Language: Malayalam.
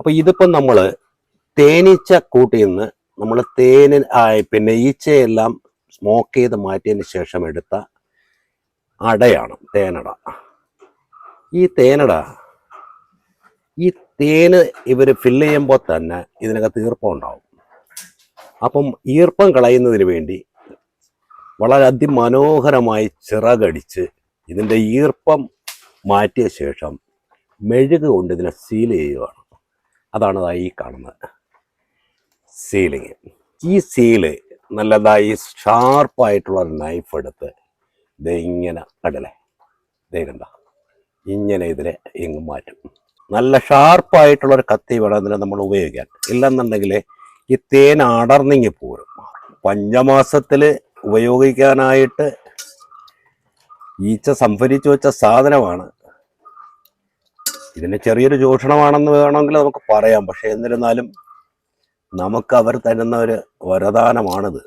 അപ്പോൾ ഇതിപ്പം നമ്മൾ തേനീച്ച കൂട്ടിൽ നിന്ന് നമ്മൾ പിന്നെ ഈച്ചയെല്ലാം സ്മോക്ക് ചെയ്ത് മാറ്റിയതിന് ശേഷം എടുത്ത അടയാണ് തേനട. ഈ തേന് ഇവർ ഫില്ല് ചെയ്യുമ്പോൾ തന്നെ ഇതിനകത്ത് ഈർപ്പം ഉണ്ടാവും. അപ്പം ഈർപ്പം കളയുന്നതിന് വേണ്ടി വളരെ അതിമനോഹരമായി ചിറകടിച്ച് ഇതിൻ്റെ ഈർപ്പം മാറ്റിയ ശേഷം മെഴുക് കൊണ്ട് ഇതിനെ സീൽ ചെയ്യുകയാണ്. അതാണ് ഈ കാണുന്നത് സീലിങ്. ഈ സീല് നല്ലതായി ഷാർപ്പായിട്ടുള്ള ഒരു നൈഫ് എടുത്ത് ഇങ്ങനെ കണ്ട ഇങ്ങനെ ഇതിനെ ഇങ്ങ് മാറ്റും. നല്ല ഷാർപ്പായിട്ടുള്ളൊരു കത്തി വേണം ഇതിനെ നമ്മൾ ഉപയോഗിക്കാൻ. ഇല്ലെന്നുണ്ടെങ്കിൽ ഈ തേൻ അടർന്നിങ്ങി പോരും. പഞ്ചമാസത്തിൽ ഉപയോഗിക്കാനായിട്ട് ഈച്ച സംഭരിച്ചു വെച്ച സാധനമാണ്. ഇതിന് ചെറിയൊരു ചൂഷണമാണെന്ന് വേണമെങ്കിൽ നമുക്ക് പറയാം. പക്ഷെ എന്നിരുന്നാലും നമുക്ക് അവർ തരുന്ന ഒരു വരദാനമാണിത്.